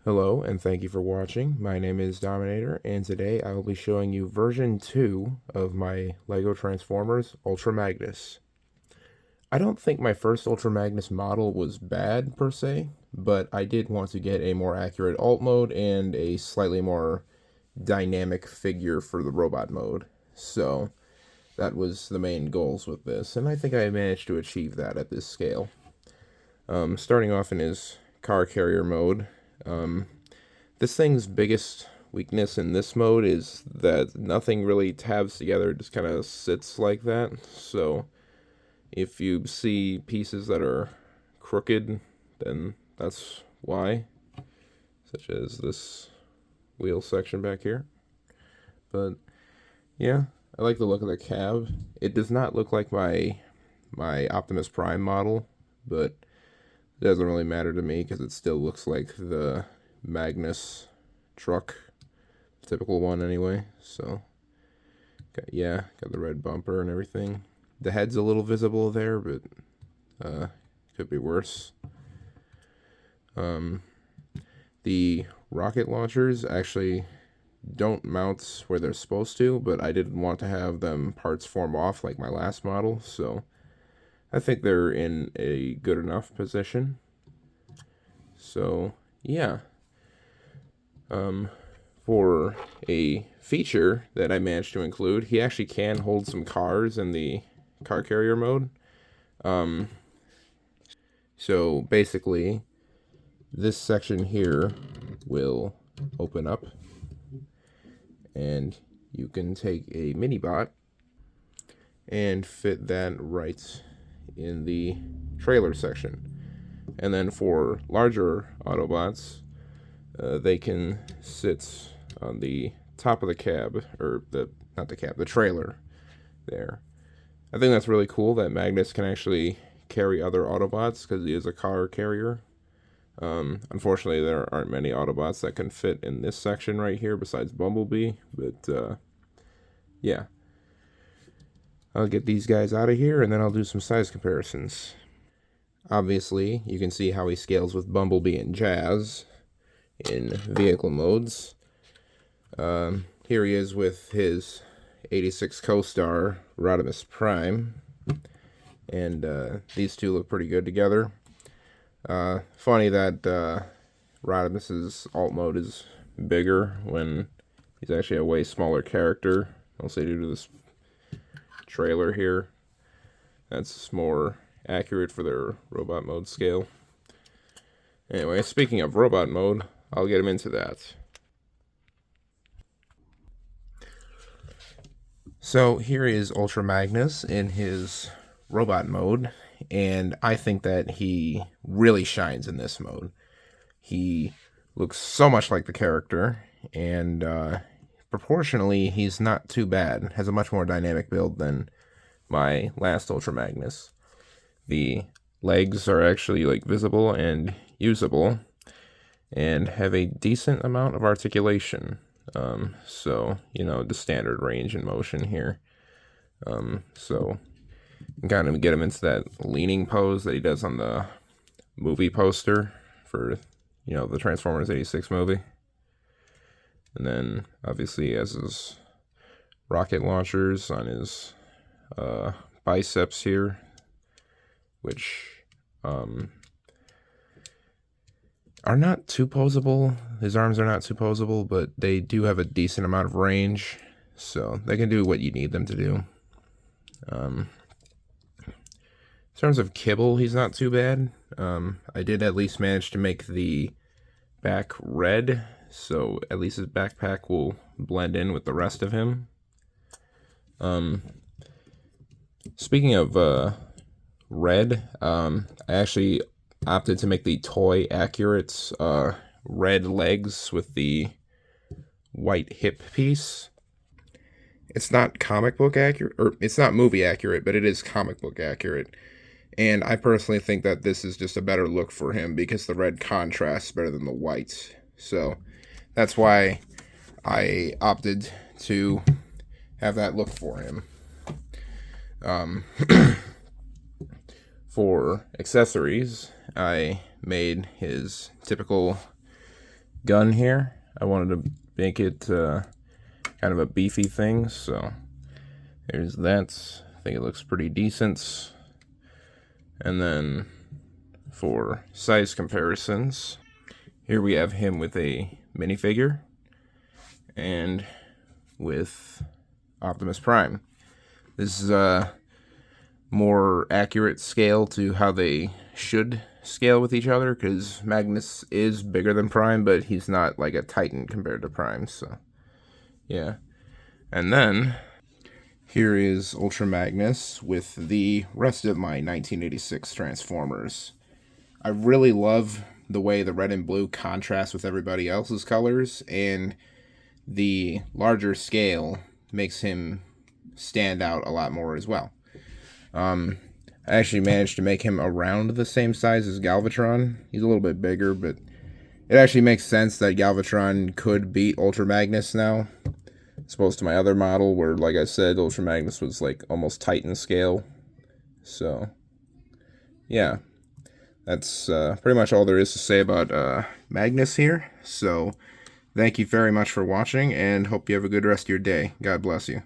Hello, and thank you for watching. My name is Dominator, and today I will be showing you version 2 of my LEGO Transformers Ultra Magnus. I don't think my first Ultra Magnus model was bad, per se, but I did want to get a more accurate alt mode and a slightly more dynamic figure for the robot mode. So, that was the main goals with this, and I think I managed to achieve that at this scale. Starting off in his car carrier mode, this thing's biggest weakness in this mode is that nothing really tabs together, it just kind of sits like that. So if you see pieces that are crooked, then that's why, such as this wheel section back here. But yeah, I like the look of the cab. It does not look like my Optimus Prime model, but it doesn't really matter to me because it still looks like the Magnus truck, typical one anyway. So got the red bumper and everything. The head's a little visible there, but could be worse. The rocket launchers actually don't mount where they're supposed to, but I didn't want to have them parts form off like my last model, so I think they're in a good enough position. So yeah, for a feature that I managed to include, he actually can hold some cars in the car carrier mode. So basically, this section here will open up, and you can take a mini bot and fit that right in the trailer section. And then for larger Autobots, they can sit on the top of the cab, or the trailer there. I think that's really cool that Magnus can actually carry other Autobots because he is a car carrier. Unfortunately, there aren't many Autobots that can fit in this section right here besides Bumblebee, but yeah. I'll get these guys out of here and then I'll do some size comparisons. Obviously, you can see how he scales with Bumblebee and Jazz in vehicle modes. Here he is with his 86 co-star Rodimus Prime, and these two look pretty good together. Funny that Rodimus's alt mode is bigger when he's actually a way smaller character. I'll say due to this trailer here. That's more accurate for their robot mode scale. Anyway, speaking of robot mode, I'll get him into that. So here is Ultra Magnus in his robot mode, and I think that he really shines in this mode. He looks so much like the character, and proportionally, he's not too bad. Has a much more dynamic build than my last Ultra Magnus. The legs are actually like visible and usable, and have a decent amount of articulation. So the standard range and motion here. So you can kind of get him into that leaning pose that he does on the movie poster for the Transformers '86 movie. And then obviously he has his rocket launchers on his biceps here, which are not too posable. His arms are not too posable, but they do have a decent amount of range, so they can do what you need them to do. In terms of kibble, he's not too bad. I did at least manage to make the back red, so at least his backpack will blend in with the rest of him. Speaking of red, I actually opted to make the toy accurate red legs with the white hip piece. It's not comic book accurate, or it's not movie accurate, but it is comic book accurate. And I personally think that this is just a better look for him because the red contrasts better than the white. So that's why I opted to have that look for him. For accessories, I made his typical gun here. I wanted to make it kind of a beefy thing, so there's that. I think it looks pretty decent. And then for size comparisons, here we have him with a minifigure and with Optimus Prime. This is a more accurate scale to how they should scale with each other, because Magnus is bigger than Prime, but he's not like a Titan compared to Prime, so yeah. And then here is Ultra Magnus with the rest of my 1986 Transformers. I really love the way the red and blue contrast with everybody else's colors, and the larger scale makes him stand out a lot more as well. I actually managed to make him around the same size as Galvatron. He's a little bit bigger, but it actually makes sense that Galvatron could beat Ultra Magnus now, as opposed to my other model where, like I said, Ultra Magnus was like almost Titan scale. So, yeah. That's pretty much all there is to say about Magnus here. So, thank you very much for watching, and hope you have a good rest of your day. God bless you.